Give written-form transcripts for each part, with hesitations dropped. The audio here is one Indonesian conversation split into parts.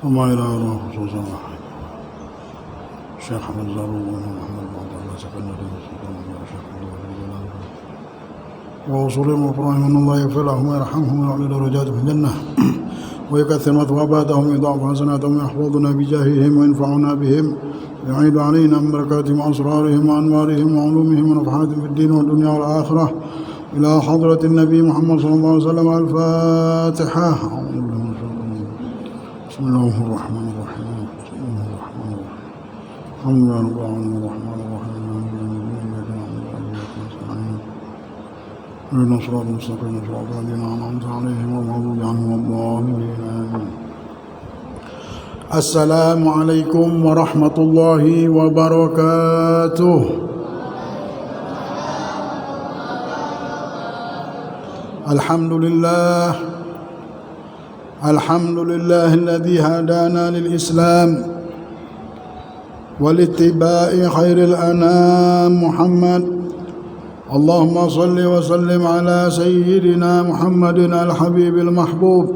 وما إلى الله خصوصا الشيخ أحمد زاروق ومحمد بعض الله سكننا في الشيخ ووصولهم وفرائهم أن الله يغفر لهم ويرحمهم ويعلي درجاتهم في الجنة ويكثر مثواباتهم ويضاعف حسناتهم ويحفظنا بجاههم وينفعنا بهم ويعيد علينا من بركاتهم وأسرارهم وأنوارهم وعلومهم ونفحاتهم في الدين والدنيا والآخرة إلى حضرة النبي محمد صلى الله عليه وسلم. الفاتحة. بسم الله الرحمن الرحيم. الحمد لله رب العالمين الرحمن الرحيم اهدنا الصراط المستقيم صراط الذين أنعمت عليهم غير المغضوب عليهم ولا الضالين. السلام عليكم ورحمة الله وبركاته. الحمد لله الذي هدانا للإسلام ولاتباع خير الأنام محمد. اللهم صل وسلم على سيدنا محمد الحبيب المحبوب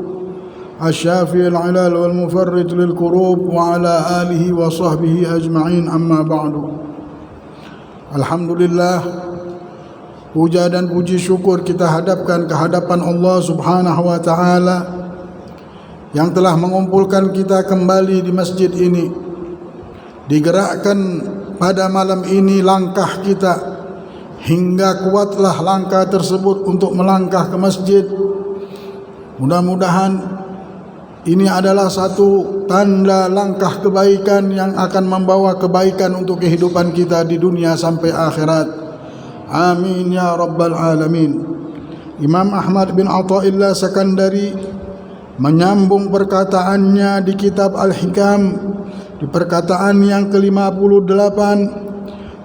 الشافي العلال والمفرج للكروب وعلى آله وصحبه أجمعين. أما بعد. Alhamdulillah, puja dan puji syukur kita hadapkan ke hadapan Allah Subhanahu wa taala yang telah mengumpulkan kita kembali di masjid ini. Digerakkan pada malam ini langkah kita, hingga kuatlah langkah tersebut untuk melangkah ke masjid. Mudah-mudahan ini adalah satu tanda langkah kebaikan yang akan membawa kebaikan untuk kehidupan kita di dunia sampai akhirat. Amin ya rabbal alamin. Imam Ahmad bin Athaillah Sakandari menyambung perkataannya di kitab Al-Hikam di perkataan yang ke-58,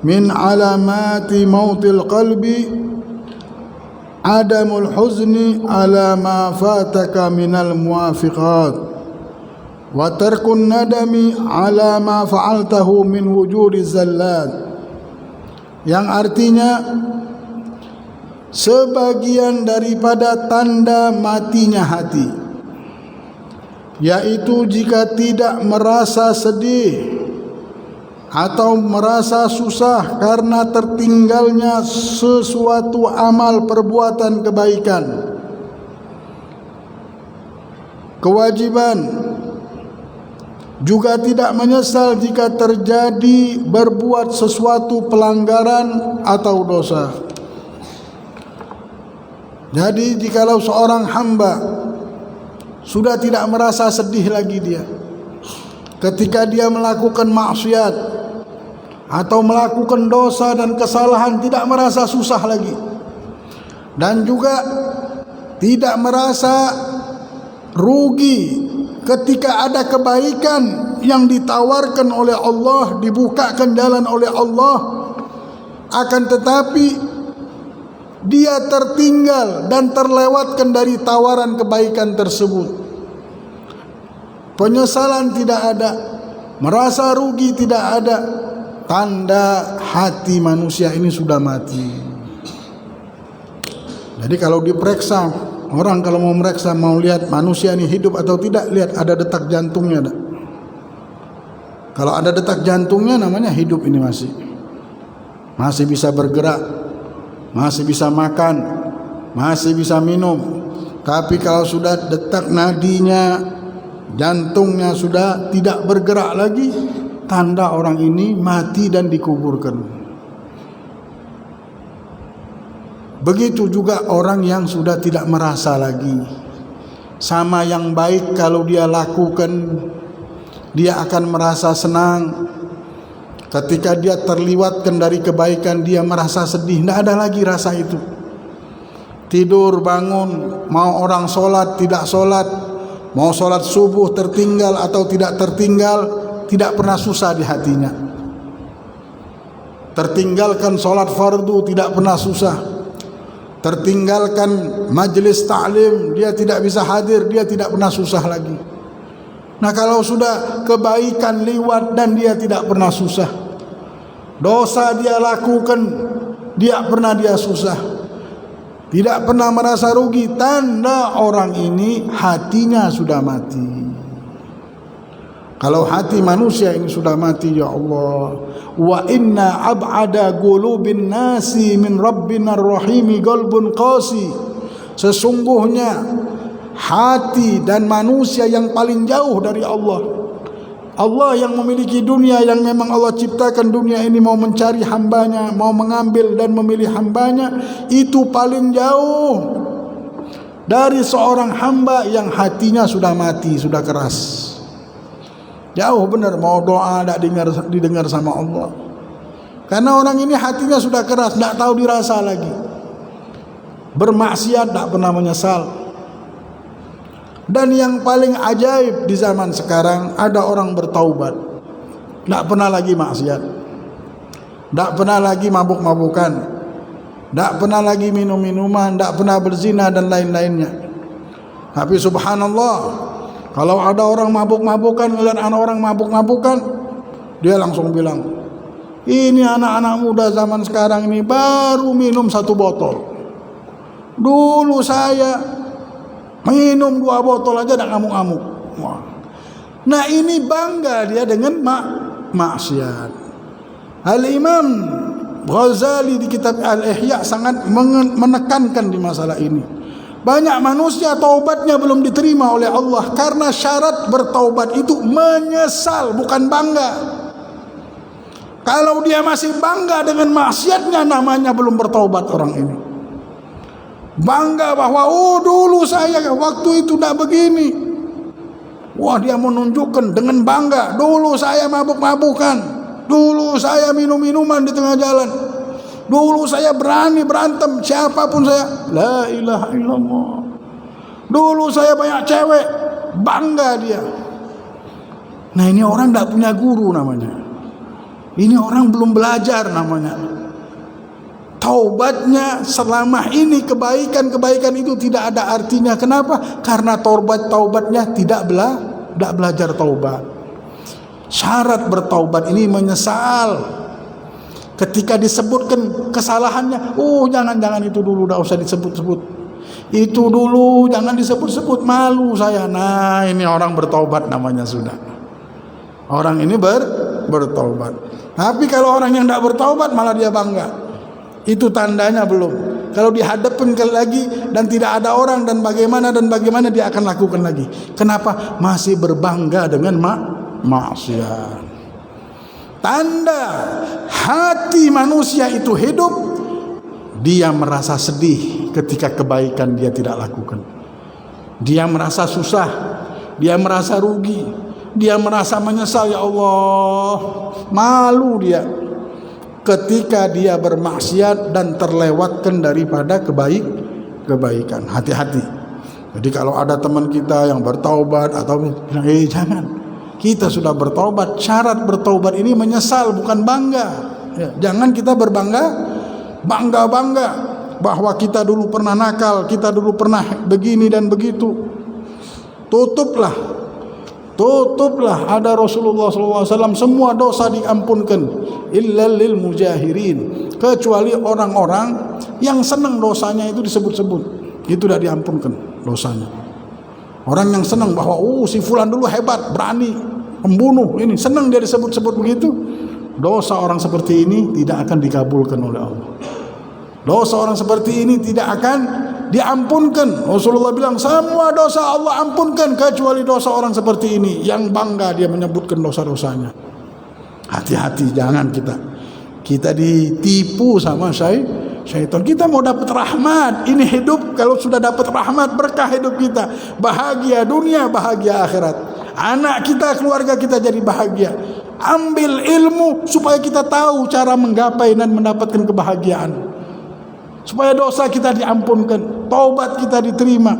min alamati mautil qalbi adamul huzni ala ma fataka minal muwafiqat wa tarkun nadami ala ma fa'altahu min wujudi zallat, yang artinya sebagian daripada tanda matinya hati, yaitu jika tidak merasa sedih atau merasa susah karena tertinggalnya sesuatu amal perbuatan kebaikan, kewajiban, juga tidak menyesal jika terjadi berbuat sesuatu pelanggaran atau dosa. Jadi jikalau seorang hamba sudah tidak merasa sedih lagi dia ketika dia melakukan maksiat atau melakukan dosa dan kesalahan, tidak merasa susah lagi, dan juga tidak merasa rugi ketika ada kebaikan yang ditawarkan oleh Allah, dibukakan jalan oleh Allah, akan tetapi dia tertinggal dan terlewatkan dari tawaran kebaikan tersebut. Penyesalan tidak ada, merasa rugi tidak ada. Tanda hati manusia ini sudah mati. Jadi kalau diperiksa, orang kalau mau memeriksa, mau lihat manusia ini hidup atau tidak, lihat ada detak jantungnya. Kalau ada detak jantungnya, namanya hidup ini masih bisa bergerak, masih bisa makan, masih bisa minum. Tapi kalau sudah detak nadinya, jantungnya sudah tidak bergerak lagi, tanda orang ini mati dan dikuburkan. Begitu juga orang yang sudah tidak merasa lagi. Sama yang baik kalau dia lakukan, dia akan merasa senang. Ketika dia terliwatkan dari kebaikan, dia merasa sedih. Tidak ada lagi rasa itu. Tidur, bangun, mau orang sholat, tidak sholat, Mau sholat subuh tertinggal atau tidak tertinggal, tidak pernah susah di hatinya. Tertinggalkan sholat fardu tidak pernah susah. Tertinggalkan majelis ta'lim, dia tidak bisa hadir, dia tidak pernah susah lagi. Nah, kalau sudah kebaikan liwat dan dia tidak pernah susah, dosa dia lakukan, dia pernah dia susah, tidak pernah merasa rugi, tanda orang ini hatinya sudah mati. Kalau hati manusia ini sudah mati, ya Allah, wa inna ab'ada qulubin nasi min rabbina rahimi qalbun qasi. Sesungguhnya hati dan manusia yang paling jauh dari Allah. Allah yang memiliki dunia, yang memang Allah ciptakan dunia ini, mau mencari hambanya, mau mengambil dan memilih hambanya, itu paling jauh dari seorang hamba yang hatinya sudah mati, sudah keras. Jauh benar, mau doa tidak didengar sama Allah. Karena orang ini hatinya sudah keras, tidak tahu dirasa lagi. Bermaksiat tidak pernah menyesal. Dan yang paling ajaib di zaman sekarang, ada orang bertaubat, tidak pernah lagi maksiat, tidak pernah lagi mabuk-mabukan, tidak pernah lagi minum-minuman, tidak pernah berzina dan lain-lainnya. Tapi subhanallah, kalau ada orang mabuk-mabukan, ngelihat anak orang mabuk-mabukan, dia langsung bilang, ini anak-anak muda zaman sekarang ini baru minum 1 botol. Dulu saya minum 2 botol aja dah ngamuk-ngamuk. Nah, ini bangga dia dengan maksiat. Al-Imam Ghazali di kitab Al-Ihya sangat menekankan di masalah ini. Banyak manusia taubatnya belum diterima oleh Allah karena syarat bertaubat itu menyesal, bukan bangga. Kalau dia masih bangga dengan maksiatnya, namanya belum bertaubat orang ini. Bangga bahwa dulu saya waktu itu tidak begini. Wah, dia menunjukkan dengan bangga, dulu saya mabuk-mabukan, dulu saya minum-minuman di tengah jalan, dulu saya berani berantem siapapun saya. La ilaha illallah. Dulu saya banyak cewek. Bangga dia. Nah, ini orang tidak punya guru namanya. Ini orang belum belajar namanya. Taubatnya selama ini, kebaikan-kebaikan itu tidak ada artinya. Kenapa? Karena taubatnya tidak belajar taubat. Syarat bertaubat ini menyesal. Ketika disebutkan kesalahannya, jangan itu dulu, tidak usah disebut-sebut. Itu dulu jangan disebut-sebut, malu saya. Nah, ini orang bertaubat namanya sudah. Orang ini bertaubat. Tapi kalau orang yang tidak bertaubat malah dia bangga. Itu tandanya belum. Kalau dihadapkan lagi dan tidak ada orang dan bagaimana dia akan lakukan lagi. Kenapa? Masih berbangga dengan maksiat. Tanda hati manusia itu hidup, dia merasa sedih ketika kebaikan dia tidak lakukan. Dia merasa susah, dia merasa rugi, dia merasa menyesal, ya Allah, malu dia ketika dia bermaksiat dan terlewatkan daripada kebaikan. Hati-hati. Jadi kalau ada teman kita yang bertaubat atau jangan, kita sudah bertaubat. Syarat bertaubat ini menyesal, bukan bangga. Jangan kita bangga bahwa kita dulu pernah nakal, kita dulu pernah begini dan begitu. Tutuplah. Ada Rasulullah SAW, semua dosa diampunkan illal lil mujahirin, kecuali orang-orang yang senang dosanya itu disebut-sebut, itu sudah diampunkan dosanya. Orang yang senang bahwa si fulan dulu hebat, berani, pembunuh, ini senang dia disebut-sebut begitu, dosa orang seperti ini tidak akan dikabulkan oleh Allah. Dosa orang seperti ini tidak akan diampunkan. Rasulullah bilang semua dosa Allah ampunkan kecuali dosa orang seperti ini yang bangga dia menyebutkan dosa-dosanya. Hati-hati, jangan kita ditipu sama syaitan. Kita mau dapat rahmat, ini hidup, kalau sudah dapat rahmat berkah hidup kita, bahagia dunia, bahagia akhirat. Anak kita, keluarga kita jadi bahagia. Ambil ilmu supaya kita tahu cara menggapai dan mendapatkan kebahagiaan, supaya dosa kita diampunkan, taubat kita diterima.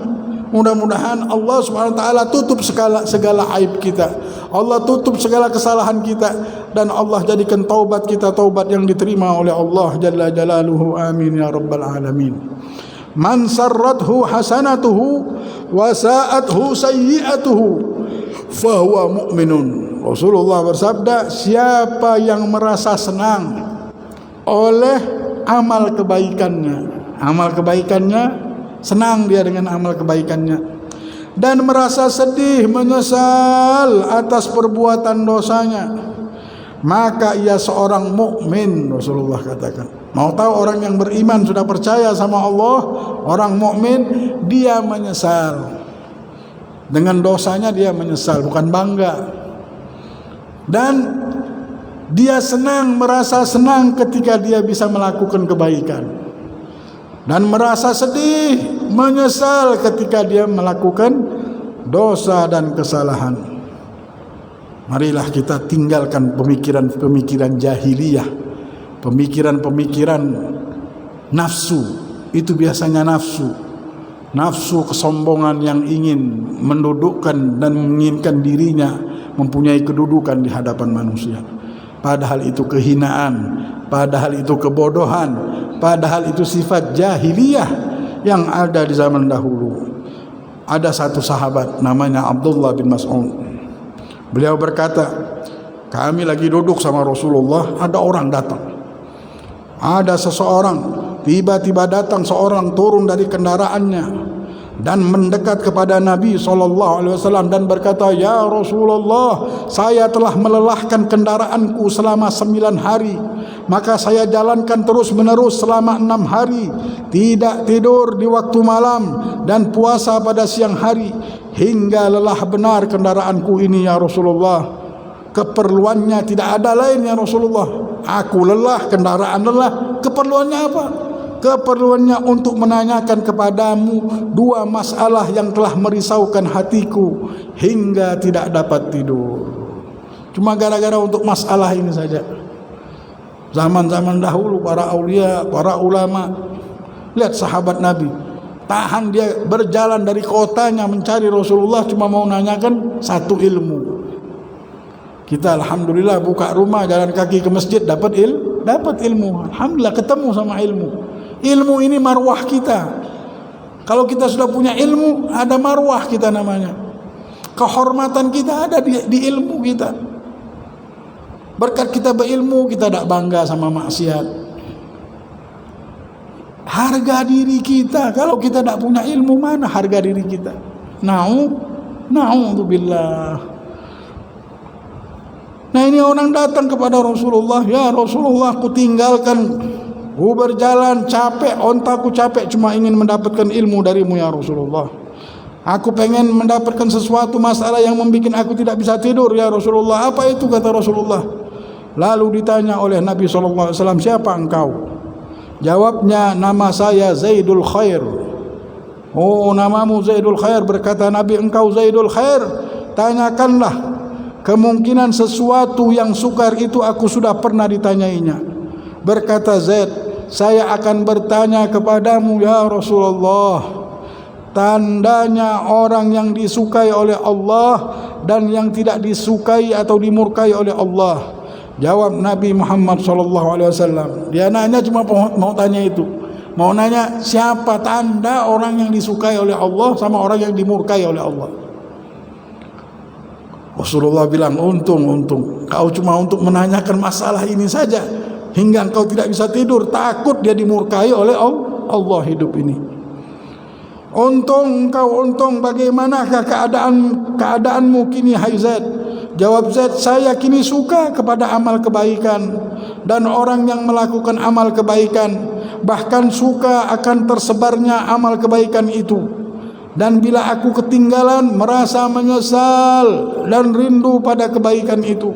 Mudah-mudahan Allah Subhanahu wa taala tutup segala aib kita. Allah tutup segala kesalahan kita, dan Allah jadikan taubat kita taubat yang diterima oleh Allah jalla jalaluhu. Amin ya rabbal alamin. Man sarrathu hasanatuhu wa sa'athu sayyi'atuhu fahuwa mu'minun. Rasulullah bersabda, siapa yang merasa senang oleh amal kebaikannya, senang dia dengan amal kebaikannya, dan merasa sedih menyesal atas perbuatan dosanya, maka ia seorang mukmin. Rasulullah katakan, mau tahu orang yang beriman sudah percaya sama Allah, orang mukmin dia menyesal dengan dosanya, dia menyesal bukan bangga, dan dia senang, merasa senang ketika dia bisa melakukan kebaikan, dan merasa sedih, menyesal ketika dia melakukan dosa dan kesalahan. Marilah kita tinggalkan pemikiran-pemikiran jahiliyah, pemikiran-pemikiran nafsu. Itu biasanya nafsu kesombongan yang ingin mendudukkan dan menginginkan dirinya mempunyai kedudukan di hadapan manusia. Padahal itu kehinaan, padahal itu kebodohan, padahal itu sifat jahiliyah yang ada di zaman dahulu. Ada satu sahabat namanya Abdullah bin Mas'ud. Beliau berkata, kami lagi duduk sama Rasulullah, ada orang datang. Ada seseorang, tiba-tiba datang seorang turun dari kendaraannya dan mendekat kepada Nabi SAW dan berkata, ya Rasulullah, saya telah melelahkan kendaraanku selama 9 hari, maka saya jalankan terus menerus selama 6 hari, tidak tidur di waktu malam dan puasa pada siang hari, hingga lelah benar kendaraanku ini ya Rasulullah. Keperluannya tidak ada lain ya Rasulullah. Aku lelah, kendaraan lelah, keperluannya apa? Keperluannya untuk menanyakan kepadamu 2 masalah yang telah merisaukan hatiku hingga tidak dapat tidur. Cuma gara-gara untuk masalah ini saja. Zaman-zaman dahulu para aulia, para ulama, lihat sahabat Nabi, tahan dia berjalan dari kotanya mencari Rasulullah cuma mau nanyakan satu ilmu. Kita alhamdulillah buka rumah, jalan kaki ke masjid, dapat ilmu. Alhamdulillah ketemu sama ilmu. Ilmu ini marwah kita. Kalau kita sudah punya ilmu, ada marwah kita namanya. Kehormatan kita ada di ilmu kita. Berkat kita berilmu, kita tidak bangga sama maksiat. Harga diri kita, kalau kita tidak punya ilmu, mana harga diri kita? Na'udzubillah. Nah, ini orang datang kepada Rasulullah, ya Rasulullah, aku tinggalkan, aku berjalan capek, ontaku capek, cuma ingin mendapatkan ilmu darimu ya Rasulullah. Aku pengen mendapatkan sesuatu masalah yang membuat aku tidak bisa tidur ya Rasulullah. Apa itu, kata Rasulullah? Lalu ditanya oleh Nabi SAW, siapa engkau? Jawabnya, nama saya Zaidul Khair. Oh, namamu Zaidul Khair. Berkata Nabi, engkau Zaidul Khair, tanyakanlah. Kemungkinan sesuatu yang sukar itu aku sudah pernah ditanyainya. Berkata Zaid, saya akan bertanya kepadamu ya Rasulullah, tandanya orang yang disukai oleh Allah dan yang tidak disukai atau dimurkai oleh Allah. Jawab Nabi Muhammad SAW. Dia nanya cuma mau tanya itu, mau nanya siapa tanda orang yang disukai oleh Allah sama orang yang dimurkai oleh Allah. Rasulullah bilang, untung kau cuma untuk menanyakan masalah ini saja hingga engkau tidak bisa tidur, takut dia dimurkai oleh Allah hidup ini. Untung, bagaimanakah keadaanmu kini hai Zaid? Jawab Zaid, saya kini suka kepada amal kebaikan dan orang yang melakukan amal kebaikan, bahkan suka akan tersebarnya amal kebaikan itu. Dan bila aku ketinggalan, merasa menyesal dan rindu pada kebaikan itu.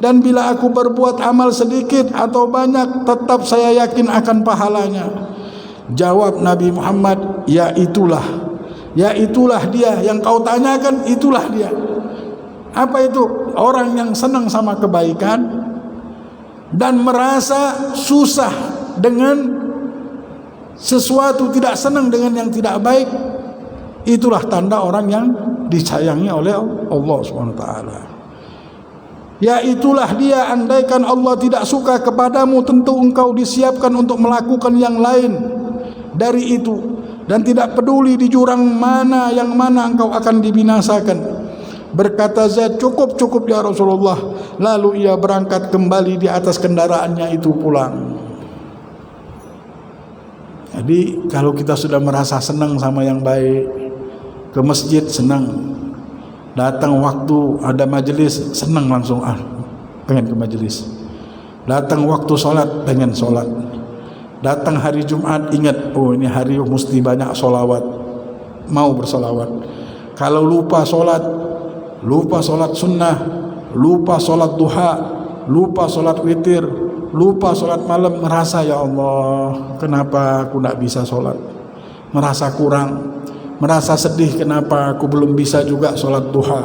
Dan bila aku berbuat amal sedikit atau banyak, tetap saya yakin akan pahalanya. Jawab Nabi Muhammad, ya itulah dia yang kau tanyakan, itulah dia. Apa itu? Orang yang senang sama kebaikan dan merasa susah dengan sesuatu, tidak senang dengan yang tidak baik. Itulah tanda orang yang disayangi oleh Allah SWT. Ya itulah dia, andaikan Allah tidak suka kepadamu, tentu engkau disiapkan untuk melakukan yang lain dari itu, dan tidak peduli di jurang mana yang mana engkau akan dibinasakan. Berkata Zaid, cukup ya Rasulullah. Lalu ia berangkat kembali di atas kendaraannya itu pulang. Jadi kalau kita sudah merasa senang sama yang baik, ke masjid senang, datang waktu ada majelis senang langsung, pengen ke majelis. Datang waktu sholat pengen sholat. Datang hari Jumat ingat, oh ini hari mesti banyak sholawat, mau bersolawat. Kalau lupa sholat sunnah, lupa sholat duha, lupa sholat witir, lupa sholat malam, merasa ya Allah kenapa aku tidak bisa sholat, merasa kurang, merasa sedih, kenapa aku belum bisa juga sholat duha,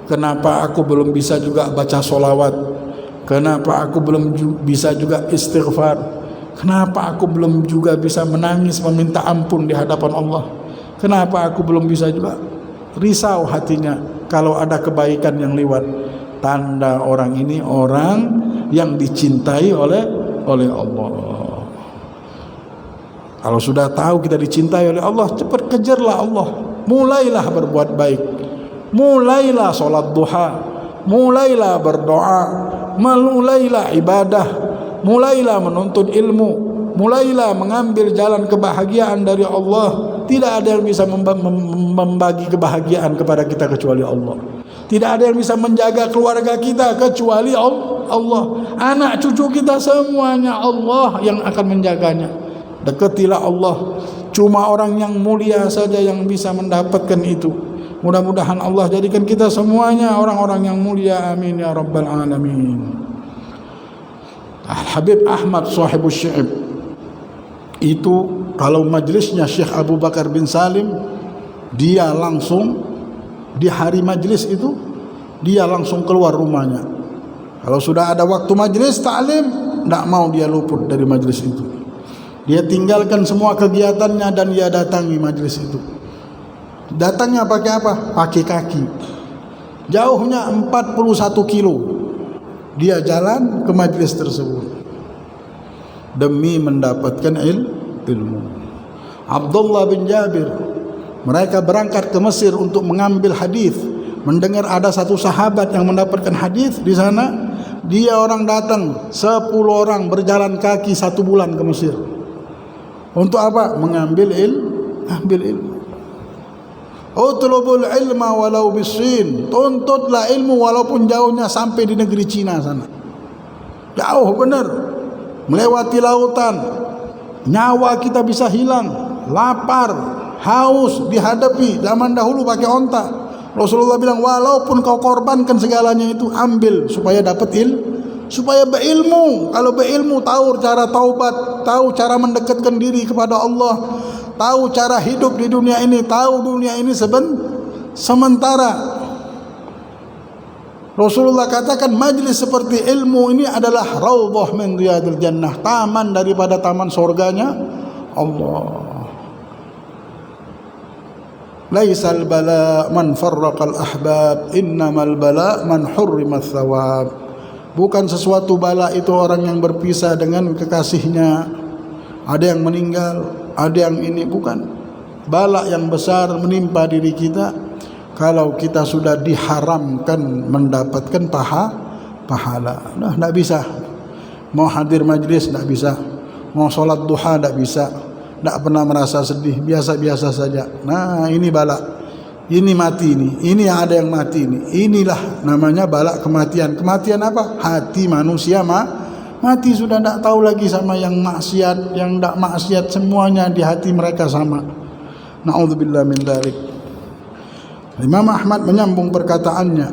kenapa aku belum bisa juga baca sholawat, kenapa aku belum bisa juga istighfar, kenapa aku belum juga bisa menangis meminta ampun di hadapan Allah, kenapa aku belum bisa juga. Risau hatinya kalau ada kebaikan yang lewat. Tanda orang ini orang yang dicintai oleh Allah. Kalau sudah tahu kita dicintai oleh Allah, cepat kejarlah Allah. Mulailah berbuat baik, mulailah sholat duha, mulailah berdoa, mulailah ibadah, mulailah menuntut ilmu, mulailah mengambil jalan kebahagiaan dari Allah. Tidak ada yang bisa membagi kebahagiaan kepada kita kecuali Allah. Tidak ada yang bisa menjaga keluarga kita kecuali Allah. Anak cucu kita semuanya Allah yang akan menjaganya. Dekatilah Allah. Cuma orang yang mulia saja yang bisa mendapatkan itu. Mudah-mudahan Allah jadikan kita semuanya orang-orang yang mulia. Amin ya rabbal alamin. Habib Ahmad sahibus syi'ib itu kalau majlisnya Syekh Abu Bakar bin Salim, dia langsung di hari majlis itu dia langsung keluar rumahnya. Kalau sudah ada waktu majlis taklim, tidak mau dia luput dari majlis itu. Dia tinggalkan semua kegiatannya dan dia datangi majlis itu. Datangnya pakai apa? Pakai kaki. Jauhnya 41 kilo. Dia jalan ke majlis tersebut demi mendapatkan ilmu. Abdullah bin Jabir, mereka berangkat ke Mesir untuk mengambil hadis. Mendengar ada satu sahabat yang mendapatkan hadis di sana, dia orang datang 10 orang berjalan kaki 1 bulan ke Mesir. Untuk apa? Mengambil ilmu. Utlubul ilma walau bisin, tuntutlah ilmu walaupun jauhnya sampai di negeri Cina sana. Jauh benar, melewati lautan. Nyawa kita bisa hilang, lapar, haus dihadapi. Zaman dahulu pakai onta. Rasulullah bilang, walaupun kau korbankan segalanya itu, ambil supaya dapat supaya berilmu. Kalau berilmu, tahu cara taubat, tahu cara mendekatkan diri kepada Allah, tahu cara hidup di dunia ini, tahu dunia ini sementara. Rasulullah katakan majlis seperti ilmu ini adalah raudhah min riyadil jannah, taman daripada taman surganya Allah. Laisal bala man farraqal ahbab, innamal bala man hurrima thawab. Bukan sesuatu bala itu orang yang berpisah dengan kekasihnya, ada yang meninggal, ada yang ini, bukan. Bala yang besar menimpa diri kita kalau kita sudah diharamkan mendapatkan pahala. Nah, tidak bisa. Mau hadir majlis tidak bisa, mau sholat duha tidak bisa, tidak pernah merasa sedih, biasa-biasa saja. Nah, ini bala, ini mati ini yang ada yang mati ini. Inilah namanya bala kematian. Kematian apa? Hati manusia mati, sudah tidak tahu lagi sama yang maksiat, yang tidak maksiat, semuanya di hati mereka sama. Na'udzubillah min dzalik. Imam Ahmad menyambung perkataannya,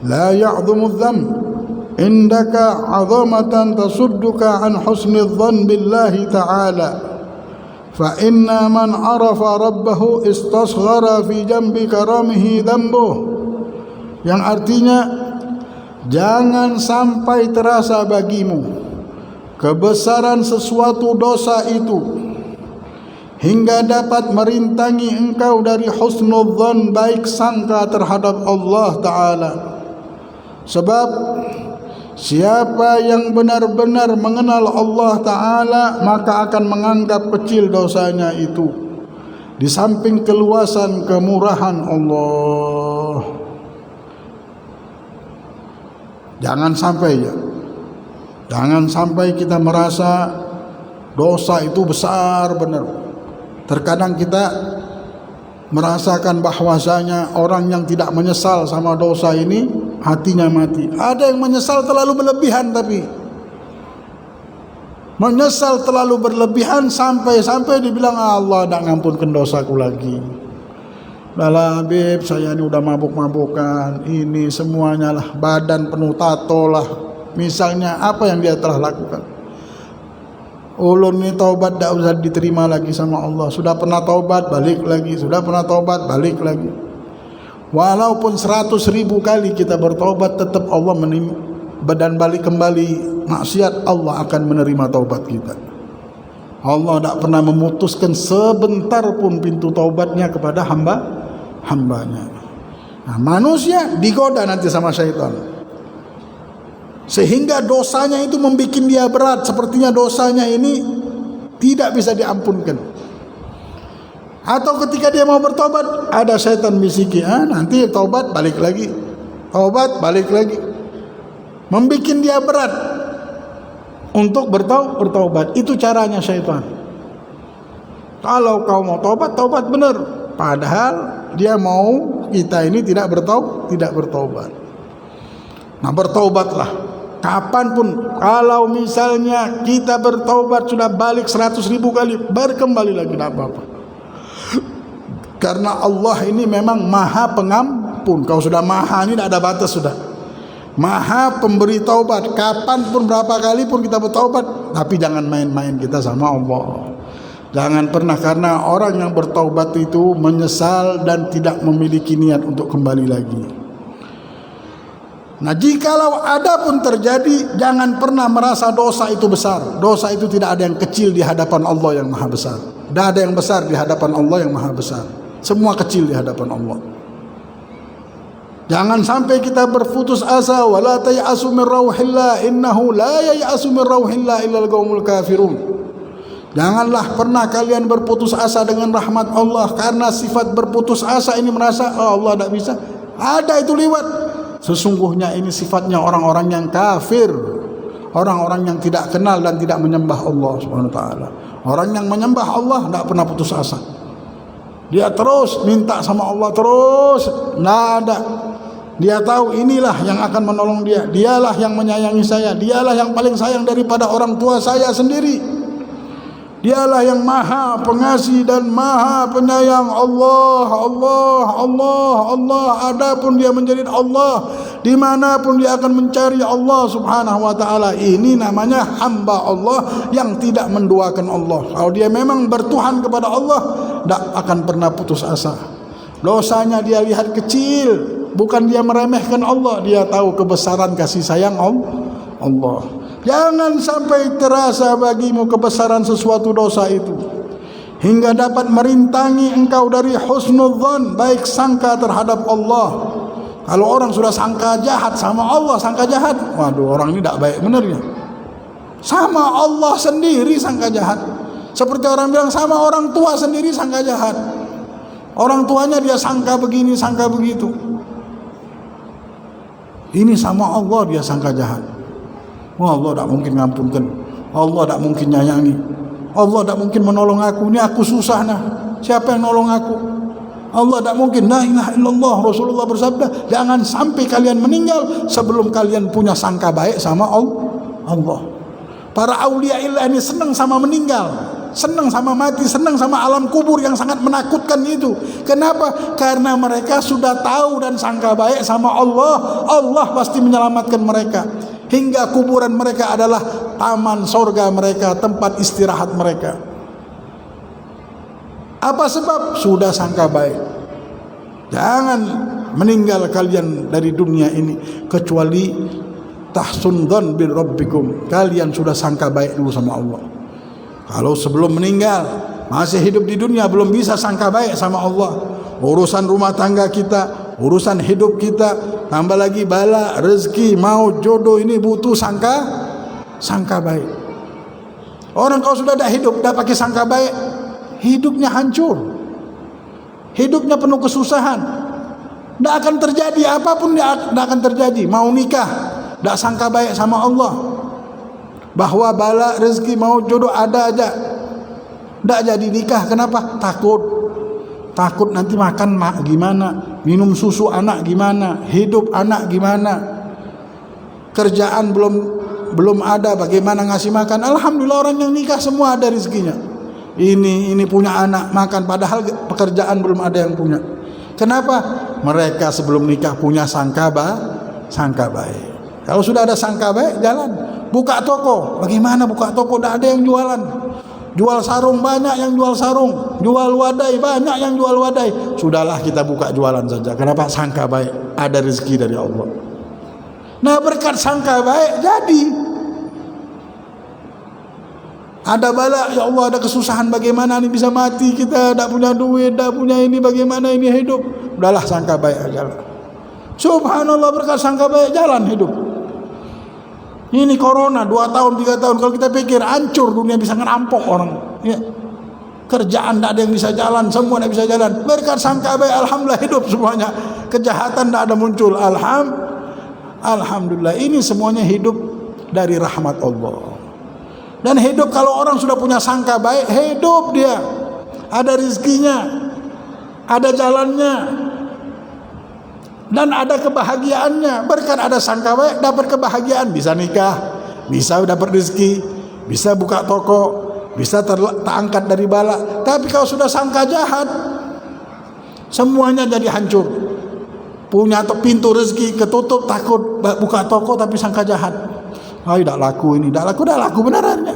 la ya'dhumu dzam indaka 'azamatan tasudduka an husni dzan billahi ta'ala, fa inna man 'arafa rabbahu istasghara fi jambi karamihi dzambuh. Yang artinya, jangan sampai terasa bagimu kebesaran sesuatu dosa itu hingga dapat merintangi engkau dari husnudzan, baik sangka terhadap Allah Ta'ala. Sebab siapa yang benar-benar mengenal Allah Ta'ala, maka akan menganggap kecil dosanya itu di samping keluasan kemurahan Allah. Jangan sampai kita merasa dosa itu besar benar. Terkadang kita merasakan bahwasanya orang yang tidak menyesal sama dosa ini hatinya mati. Ada yang menyesal terlalu berlebihan, tapi menyesal terlalu berlebihan sampai dibilang Allah tak ngampunkan dosaku lagi. Lah Habib, saya ini udah mabuk-mabukan, ini semuanya lah, badan penuh tato lah. Misalnya apa yang dia telah lakukan. Ulun ni taubat tak usah diterima lagi sama Allah. Sudah pernah taubat, balik lagi. Sudah pernah taubat, balik lagi. Walaupun 100.000 kali kita bertaubat, tetap Allah dan balik kembali maksiat, Allah akan menerima taubat kita. Allah tak pernah memutuskan sebentar pun pintu taubatnya kepada hambanya. Nah, manusia digoda nanti sama syaitan, sehingga dosanya itu membuat dia berat. Sepertinya dosanya ini tidak bisa diampunkan. Atau ketika dia mau bertobat, ada syaitan bisiki, nanti taubat balik lagi, taubat balik lagi, membuat dia berat untuk bertaubat. Itu caranya syaitan. Kalau kau mau taubat, taubat benar, padahal dia mau kita ini tidak bertaubat. Nah, bertaubatlah kapanpun. Kalau misalnya kita bertaubat sudah balik 100.000 kali, berkembali lagi tidak apa-apa. Karena Allah ini memang maha pengampun. Kau sudah maha, ini tidak ada batas sudah. Maha pemberi taubat. Kapanpun, berapa kali pun kita bertaubat. Tapi jangan main-main kita sama Allah. Jangan pernah, karena orang yang bertaubat itu menyesal dan tidak memiliki niat untuk kembali lagi. Nah, jikalau ada pun terjadi, jangan pernah merasa dosa itu besar. Dosa itu tidak ada yang kecil di hadapan Allah yang maha besar. Tidak ada yang besar di hadapan Allah yang maha besar. Semua kecil di hadapan Allah. Jangan sampai kita berputus asa. Wala tay'asu min rauhillah innahu la ya'asu min rauhillah illal qaumul kafirun. Janganlah pernah kalian berputus asa dengan rahmat Allah, karena sifat berputus asa ini merasa Allah tidak bisa. Ada itu lewat. Sesungguhnya ini sifatnya orang-orang yang kafir, orang-orang yang tidak kenal dan tidak menyembah Allah Subhanahu wa taala. Orang yang menyembah Allah tidak pernah putus asa. Dia terus minta sama Allah, terus tidak ada. Dia tahu inilah yang akan menolong dia. Dialah yang menyayangi saya. Dialah yang paling sayang daripada orang tua saya sendiri. Dialah yang maha pengasih dan maha penyayang. Allah. Adapun dia menjadi Allah, dimanapun dia akan mencari Allah Subhanahu wa ta'ala. Ini namanya hamba Allah yang tidak menduakan Allah. Kalau dia memang bertuhan kepada Allah, tidak akan pernah putus asa. Dosanya dia lihat kecil, bukan dia meremehkan Allah. Dia tahu kebesaran kasih sayang Allah. Jangan sampai terasa bagimu kebesaran sesuatu dosa itu, hingga dapat merintangi engkau dari husnudzan, baik sangka terhadap Allah. Kalau orang sudah sangka jahat sama Allah, sangka jahat, waduh, orang ini tidak baik benar ya. Sama Allah sendiri sangka jahat. Seperti orang bilang sama orang tua sendiri sangka jahat. Orang tuanya dia sangka begini, sangka begitu. Ini sama Allah dia sangka jahat. Allah tak mungkin ngampunkan, Allah tak mungkin nyayangi, Allah tak mungkin menolong aku. Ini aku susah nah, siapa yang nolong aku? Allah tak mungkin. La ilaha illallah. Rasulullah bersabda, jangan sampai kalian meninggal sebelum kalian punya sangka baik sama Allah. Para aulia illah ini senang sama meninggal, senang sama mati, senang sama alam kubur yang sangat menakutkan itu. Kenapa? Karena mereka sudah tahu dan sangka baik sama Allah. Allah pasti menyelamatkan mereka. Hingga kuburan mereka adalah taman sorga mereka, tempat istirahat mereka. Apa sebab? Sudah sangka baik. Jangan meninggal kalian dari dunia ini kecuali tahsundan bir rabbikum. Kalian sudah sangka baik dulu sama Allah. Kalau sebelum meninggal masih hidup di dunia belum bisa sangka baik sama Allah. Urusan rumah tangga kita, urusan hidup kita, tambah lagi bala, rezeki, maut, jodoh, ini butuh sangka baik. Orang kalau sudah tidak hidup, tidak pakai sangka baik, hidupnya hancur, hidupnya penuh kesusahan. Tidak akan terjadi apapun, tidak akan terjadi. Mau nikah, tidak sangka baik sama Allah, bahwa bala, rezeki, maut, jodoh ada aja, tidak jadi nikah. Kenapa? Takut nanti makan gimana, minum susu anak gimana, hidup anak gimana, kerjaan belum ada, bagaimana ngasih makan. Alhamdulillah orang yang nikah semua ada rezekinya. Ini punya anak makan, padahal pekerjaan belum ada yang punya. Kenapa? Mereka sebelum nikah punya sangka baik. Kalau sudah ada sangka baik, jalan. Buka toko, bagaimana buka toko? Tidak ada yang jualan. Jual sarung, banyak yang jual sarung. Jual wadai, banyak yang jual wadai. Sudahlah kita buka jualan saja. Kenapa? Sangka baik, ada rezeki dari Allah. Nah, berkat sangka baik jadi. Ada bala, ya Allah, ada kesusahan, bagaimana ini bisa mati kita, tidak punya duit, tidak punya ini, bagaimana ini hidup. Udahlah sangka baik aja. Subhanallah, berkat sangka baik jalan hidup. Ini corona 2 tahun 3 tahun, kalau kita pikir hancur dunia, bisa ngerampok orang ya. Kerjaan tidak ada yang bisa jalan, semua tidak bisa jalan. Berkat sangka baik, alhamdulillah hidup semuanya. Kejahatan tidak ada muncul. Alhamdulillah, ini semuanya hidup dari rahmat Allah. Dan hidup kalau orang sudah punya sangka baik, hidup dia ada rezekinya, ada jalannya, dan ada kebahagiaannya. Berkat ada sangka baik, dapat kebahagiaan, bisa nikah, bisa dapat rezeki, bisa buka toko, bisa terangkat dari bala. Tapi kalau sudah sangka jahat, semuanya jadi hancur. Punya pintu rezeki ketutup, takut buka toko tapi sangka jahat. Ay, tidak laku ini, tidak laku benerannya.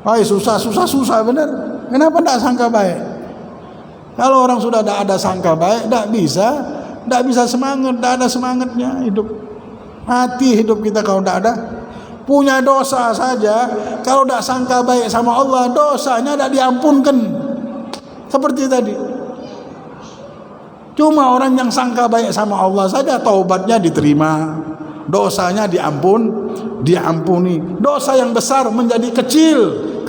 Ay, susah bener. Kenapa tidak sangka baik? Kalau orang sudah tidak ada sangka baik, tidak bisa semangat, tidak ada semangatnya hidup. Mati hidup kita kalau tidak ada. Punya dosa saja, kalau tidak sangka baik sama Allah, dosanya tidak diampunkan. Seperti tadi. Cuma orang yang sangka baik sama Allah saja, taubatnya diterima, dosanya diampuni. Dosa yang besar menjadi kecil.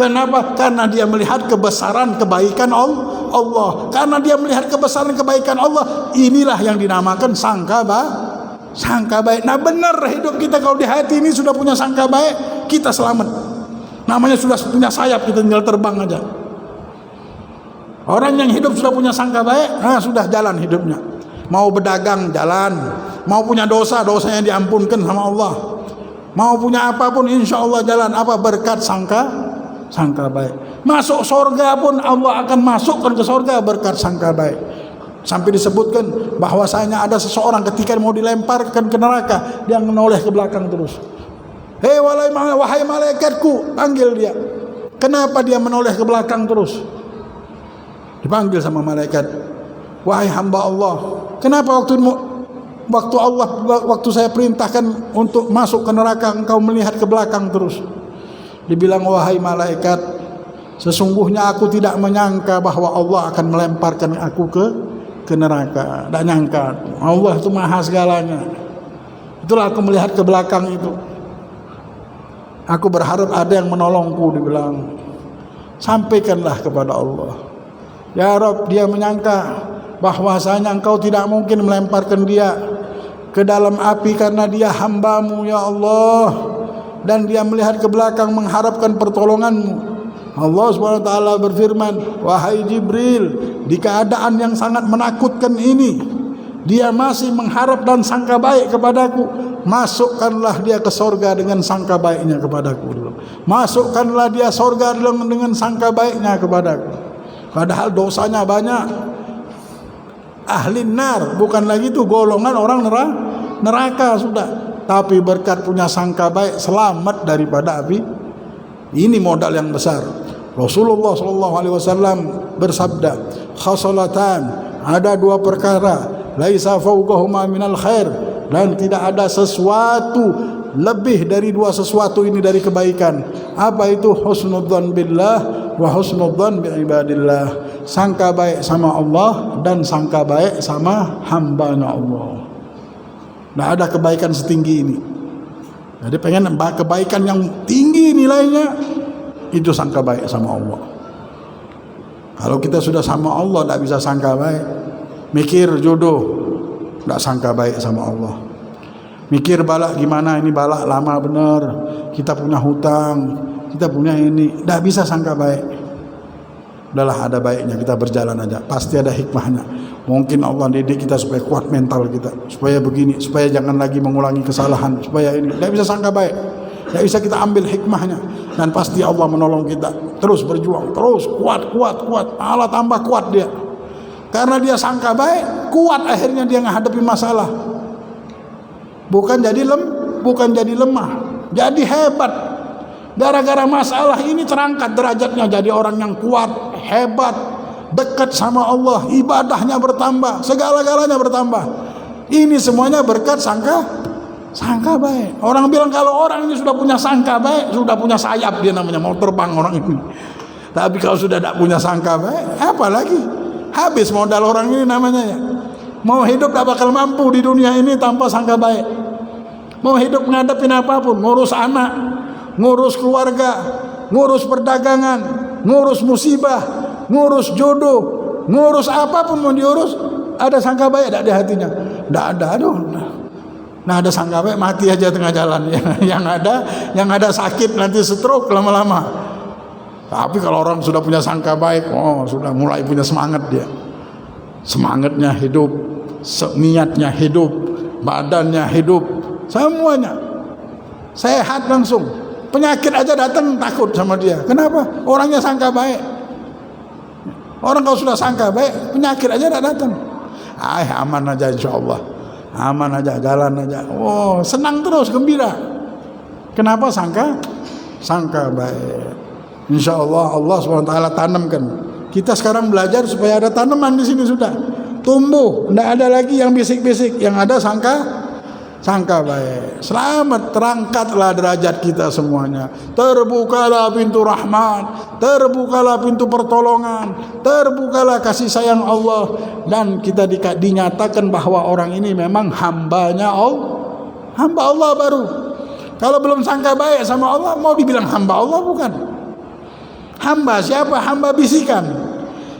Kenapa? Karena dia melihat kebesaran kebaikan Allah. Karena dia melihat kebesaran kebaikan Allah, inilah yang dinamakan sangka baik. Nah, benar hidup kita kalau di hati ini sudah punya sangka baik, kita selamat. Namanya sudah punya sayap, kita tinggal terbang aja. Orang yang hidup sudah punya sangka baik, nah sudah jalan hidupnya. Mau berdagang jalan, mau punya dosanya diampunkan sama Allah. Mau punya apapun insya Allah jalan. Apa? Berkat sangka baik. Masuk surga pun Allah akan masukkan ke surga berkat sangka baik. Sampai disebutkan bahwasanya ada seseorang ketika mau dilemparkan ke neraka, dia menoleh ke belakang terus. Hei wahai malaikatku, panggil dia. Kenapa dia menoleh ke belakang terus? Dipanggil sama malaikat, wahai hamba Allah, kenapa waktu saya perintahkan untuk masuk ke neraka engkau melihat ke belakang terus? Dibilang, wahai malaikat, sesungguhnya aku tidak menyangka bahwa Allah akan melemparkan aku ke neraka. Tidak nyangka, Allah itu maha segalanya. Itulah aku melihat ke belakang itu. Aku berharap ada yang menolongku, dibilang. Sampaikanlah kepada Allah. Ya Rabb, dia menyangka bahwasanya engkau tidak mungkin melemparkan dia ke dalam api karena dia hambamu ya Allah, dan dia melihat ke belakang mengharapkan pertolonganmu. Allah SWT berfirman, wahai Jibril, di keadaan yang sangat menakutkan ini dia masih mengharap dan sangka baik kepadaku, masukkanlah dia ke sorga dengan sangka baiknya kepadaku. Masukkanlah dia sorga dengan sangka baiknya kepadaku. Padahal dosanya banyak. Ahli nar, bukan lagi itu golongan orang neraka sudah. Tapi berkat punya sangka baik, selamat daripada api. Ini modal yang besar. Rasulullah SAW bersabda, khasalatan, ada 2 perkara, laisa fawqahuma minal khair, dan tidak ada sesuatu lebih dari 2 sesuatu ini dari kebaikan. Apa itu? Husnudzan billah wa husnudzan bi ibadillah. Sangka baik sama Allah dan sangka baik sama hambanya Allah. Tidak ada kebaikan setinggi ini. Jadi pengen kebaikan yang tinggi nilainya, itu sangka baik sama Allah. Kalau kita sudah sama Allah tidak bisa sangka baik. Mikir jodoh, tidak sangka baik sama Allah. Mikir balak gimana, ini balak lama bener, kita punya hutang, kita punya ini, tidak bisa sangka baik. Udahlah, ada baiknya kita berjalan aja, pasti ada hikmahnya. Mungkin Allah didik kita supaya kuat mental kita, supaya begini, supaya jangan lagi mengulangi kesalahan, supaya ini. Tidak bisa sangka baik, tidak bisa kita ambil hikmahnya. Dan pasti Allah menolong kita, terus berjuang, terus kuat. Allah tambah kuat dia, karena dia sangka baik, kuat akhirnya dia menghadapi masalah. Bukan jadi lemah, jadi hebat. Gara-gara masalah ini terangkat derajatnya jadi orang yang kuat, hebat, dekat sama Allah, ibadahnya bertambah, segala-galanya bertambah. Ini semuanya berkat sangka baik. Orang bilang kalau orang ini sudah punya sangka baik, sudah punya sayap, dia namanya mau terbang orang ini. Tapi kalau sudah tidak punya sangka baik, apa lagi? Habis modal orang ini namanya ya. Mau hidup tidak bakal mampu di dunia ini tanpa sangka baik. Mau hidup menghadapi apapun, ngurus anak, ngurus keluarga, ngurus perdagangan, ngurus musibah, ngurus jodoh, ngurus apapun mau diurus, ada sangka baik tidak di hatinya? Tidak ada. Aduh. Nah, ada sangka baik mati aja tengah jalan. Yang ada sakit nanti stroke lama-lama. Tapi kalau orang sudah punya sangka baik, sudah mulai punya semangat dia. Semangatnya hidup, niatnya hidup, badannya hidup, semuanya sehat langsung. Penyakit aja datang takut sama dia. Kenapa? Orangnya sangka baik. Orang kalau sudah sangka baik, penyakit aja tidak datang. Aman aja insyaallah. Aman aja, jalan aja. Senang terus, gembira. Kenapa? Sangka baik. Insyaallah Allah SWT tanamkan. Kita sekarang belajar supaya ada tanaman di sini sudah. Tumbuh, tidak ada lagi yang bisik-bisik, yang ada sangka baik. Selamat, terangkatlah derajat kita semuanya. Terbukalah pintu rahmat, terbukalah pintu pertolongan, terbukalah kasih sayang Allah, dan kita dinyatakan bahwa orang ini memang hambanya Allah. Hamba Allah baru. Kalau belum sangka baik sama Allah, mau dibilang hamba Allah bukan? Hamba siapa? Hamba bisikan.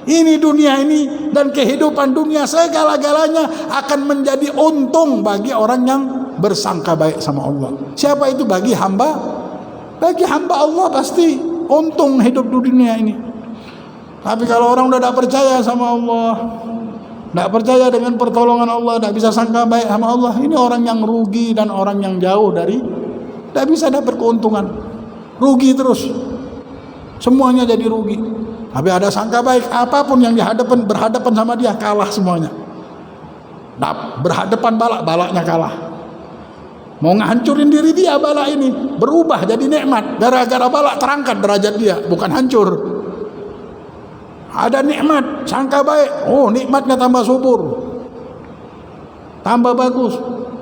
Ini dunia ini dan kehidupan dunia segala-galanya akan menjadi untung bagi orang yang bersangka baik sama Allah. Siapa itu? Bagi hamba Allah pasti untung hidup di dunia ini. Tapi kalau orang udah tidak percaya sama Allah, tidak percaya dengan pertolongan Allah, tidak bisa sangka baik sama Allah, ini orang yang rugi dan orang yang jauh dari, tidak bisa dapat keuntungan, rugi terus, semuanya jadi rugi. Tapi ada sangka baik, apapun yang berhadapan sama dia kalah semuanya. Nah, berhadapan balaknya kalah. Mau ngancurin diri dia, balak ini berubah jadi nikmat. Gara-gara balak terangkat derajat dia, bukan hancur. Ada nikmat, sangka baik, nikmatnya tambah subur, tambah bagus.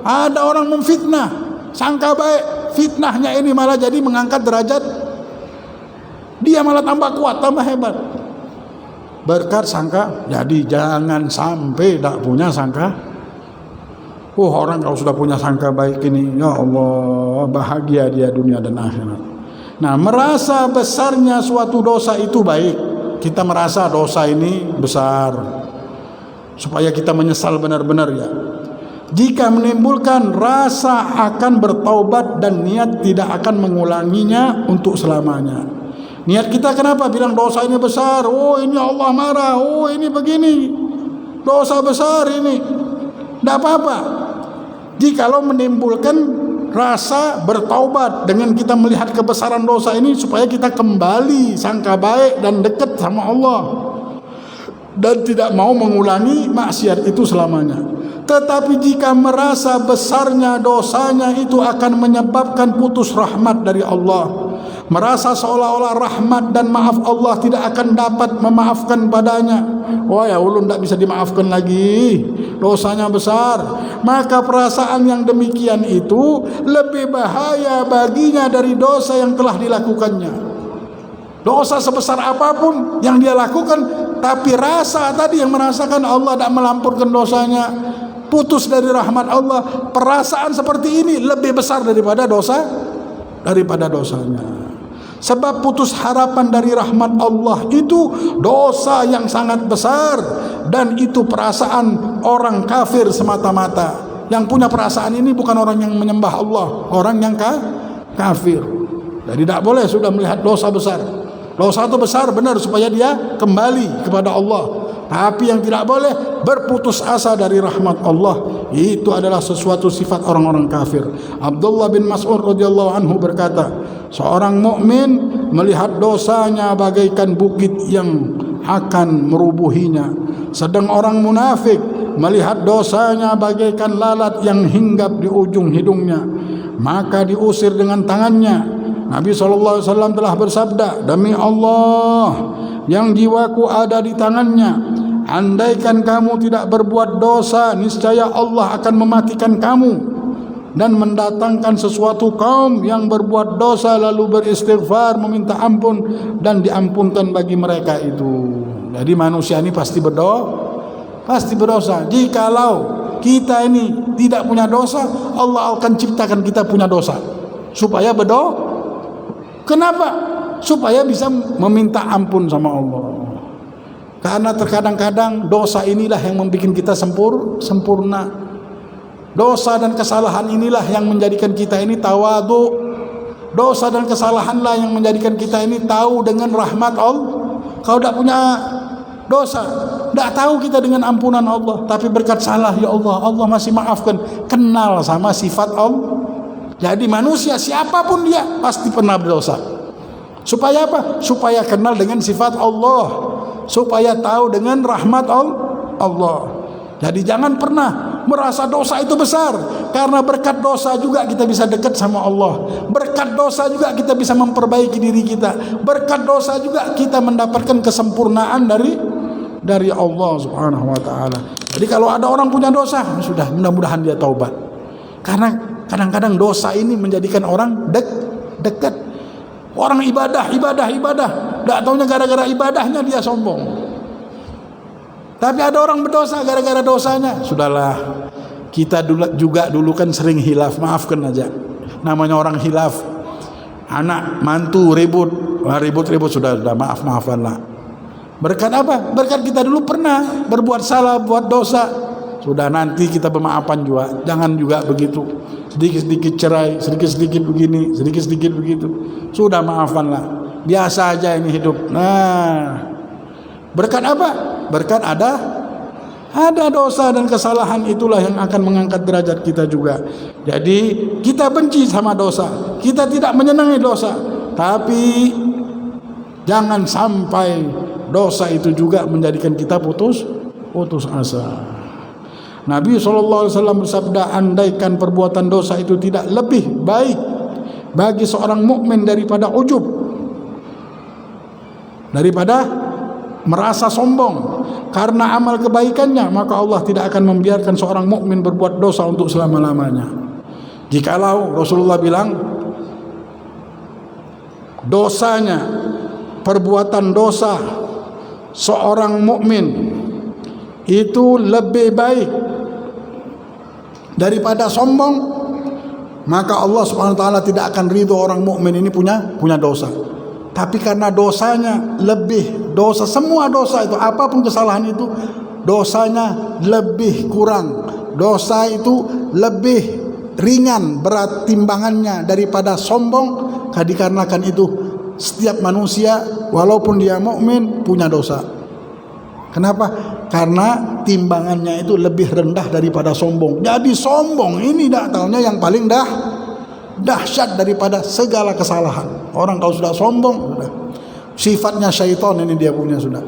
Ada orang memfitnah, sangka baik, fitnahnya ini malah jadi mengangkat derajat dia, malah tambah kuat, tambah hebat berkat sangka. Jadi jangan sampai tak punya sangka. Orang kalau sudah punya sangka baik ini, ya Allah, bahagia dia dunia dan akhirat. Nah, merasa besarnya suatu dosa itu baik. Kita merasa dosa ini besar supaya kita menyesal benar-benar ya. Jika menimbulkan rasa akan bertaubat dan niat tidak akan mengulanginya untuk selamanya. Niat kita kenapa bilang dosa ini besar? Ini Allah marah. Ini begini, dosa besar ini. Tidak apa-apa jikalau menimbulkan rasa bertaubat dengan kita melihat kebesaran dosa ini, supaya kita kembali sangka baik dan dekat sama Allah dan tidak mau mengulangi maksiat itu selamanya. Tetapi jika merasa besarnya dosanya itu akan menyebabkan putus rahmat dari Allah, merasa seolah-olah rahmat dan maaf Allah tidak akan dapat memaafkan padanya, ya ulun tidak bisa dimaafkan lagi, dosanya besar, maka perasaan yang demikian itu lebih bahaya baginya dari dosa yang telah dilakukannya. dosa sebesar apapun yang dia lakukan, tapi rasa tadi yang merasakan Allah tidak melampunkan dosanya, putus dari rahmat Allah, perasaan seperti ini lebih besar daripada dosanya. Sebab putus harapan dari rahmat Allah itu dosa yang sangat besar, dan itu perasaan orang kafir semata-mata. Yang punya perasaan ini bukan orang yang menyembah Allah, orang yang kafir. Jadi tidak boleh sudah melihat dosa besar. Dosa itu besar benar supaya dia kembali kepada Allah. Tapi yang tidak boleh berputus asa dari rahmat Allah. Itu adalah sesuatu sifat orang-orang kafir. Abdullah bin Mas'ud radhiyallahu anhu berkata, seorang mukmin melihat dosanya bagaikan bukit yang akan merubuhinya, sedang orang munafik melihat dosanya bagaikan lalat yang hinggap di ujung hidungnya, maka diusir dengan tangannya. Nabi SAW telah bersabda, demi Allah yang jiwaku ada di tangannya, andaikan kamu tidak berbuat dosa, niscaya Allah akan mematikan kamu dan mendatangkan sesuatu kaum yang berbuat dosa lalu beristighfar meminta ampun dan diampunkan bagi mereka itu. Jadi manusia ini pasti berdosa. Jikalau kita ini tidak punya dosa, Allah akan ciptakan kita punya dosa supaya berdoa. Kenapa? Supaya bisa meminta ampun sama Allah. Karena terkadang-kadang dosa inilah yang membuat kita sempurna. Dosa dan kesalahan inilah yang menjadikan kita ini tawadhu. Dosa dan kesalahanlah yang menjadikan kita ini tahu dengan rahmat Allah. Kalau tidak punya dosa, tidak tahu kita dengan ampunan Allah, tapi berkat salah, ya Allah, Allah masih maafkan. Kenal sama sifat Allah. Jadi manusia siapapun dia pasti pernah berdosa. Supaya apa? Supaya kenal dengan sifat Allah, supaya tahu dengan rahmat Allah. Jadi jangan pernah merasa dosa itu besar, karena berkat dosa juga kita bisa dekat sama Allah. Berkat dosa juga kita bisa memperbaiki diri kita. Berkat dosa juga kita mendapatkan kesempurnaan dari Allah Subhanahu wa taala. Jadi kalau ada orang punya dosa, sudah mudah-mudahan dia taubat. Karena kadang-kadang dosa ini menjadikan orang dekat. Orang ibadah, tidak taunya gara-gara ibadahnya dia sombong. Tapi ada orang berdosa gara-gara dosanya, sudahlah. Kita dulu kan sering hilaf, maafkan aja. Namanya orang hilaf. Anak mantu ribut sudah maafkanlah. Berkat apa? Berkat kita dulu pernah berbuat salah, buat dosa. Sudah, nanti kita bermaafan juga. Jangan juga begitu. Sedikit-sedikit cerai, sedikit-sedikit begini, sedikit-sedikit begitu. Sudah, maafkanlah. Biasa aja ini hidup. Nah, berkat apa? Berkat ada dosa dan kesalahan, itulah yang akan mengangkat derajat kita juga. Jadi kita benci sama dosa, kita tidak menyenangi dosa, tapi jangan sampai dosa itu juga menjadikan kita putus asa. Nabi SAW bersabda, andaikan perbuatan dosa itu tidak lebih baik bagi seorang mukmin daripada ujub, daripada merasa sombong karena amal kebaikannya, maka Allah tidak akan membiarkan seorang mukmin berbuat dosa untuk selama-lamanya. Jikalau Rasulullah bilang dosanya, perbuatan dosa seorang mukmin itu lebih baik daripada sombong, maka Allah Subhanahu wa taala tidak akan ridho orang mukmin ini punya dosa. Tapi karena dosanya lebih, dosa, semua dosa itu, apapun kesalahan itu, dosanya lebih kurang, dosa itu lebih ringan berat timbangannya daripada sombong. Dikarenakan itu setiap manusia walaupun dia mukmin punya dosa. Kenapa? Karena timbangannya itu lebih rendah daripada sombong. Jadi sombong ini tidak tahunya yang paling dahsyat daripada segala kesalahan. Orang kalau sudah sombong, sudah sifatnya syaitan ini dia punya sudah.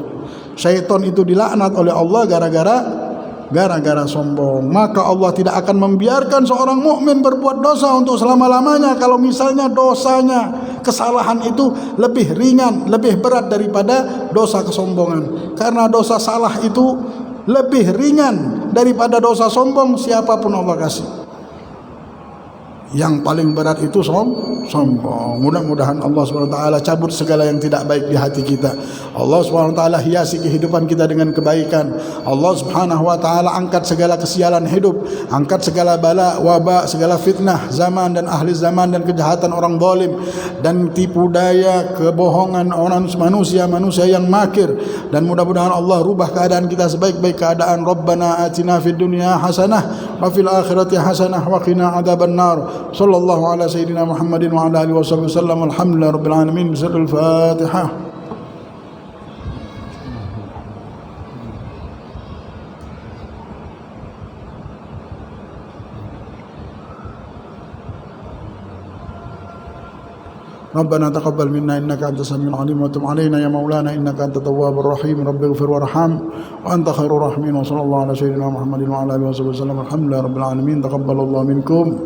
Syaitan itu dilaknat oleh Allah gara-gara sombong. Maka Allah tidak akan membiarkan seorang mukmin berbuat dosa untuk selama-lamanya kalau misalnya dosanya, kesalahan itu lebih ringan, lebih berat daripada dosa kesombongan. Karena dosa salah itu lebih ringan daripada dosa sombong, siapapun Allah kasih. Yang paling berat itu sombong. Mudah-mudahan Allah SWT cabut segala yang tidak baik di hati kita. Allah SWT hiasi kehidupan kita dengan kebaikan. Allah SWT angkat segala kesialan hidup, angkat segala bala, wabak, segala fitnah zaman dan ahli zaman dan kejahatan orang zalim dan tipu daya, kebohongan orang manusia yang makir. Dan mudah-mudahan Allah rubah keadaan kita sebaik-baik keadaan. Rabbana atina fid dunya hasanah wa fil akhirati hasanah wa qina adzaban nar. Sallallahu ala sayyidina Muhammadin wa ala alihi wasallam. Alhamdulillahi rabbil alamin. Bismillahil Fatihah. ربنا تقبل منا إنك أنت السميع العليم وتب علينا يا مولانا إنك أنت التواب الرحيم رب اغفر وارحم وأنت خير الراحمين وصلى الله على سيدنا محمد وعلى آله وصحبه وسلم الحمد لله رب العالمين تقبل الله منكم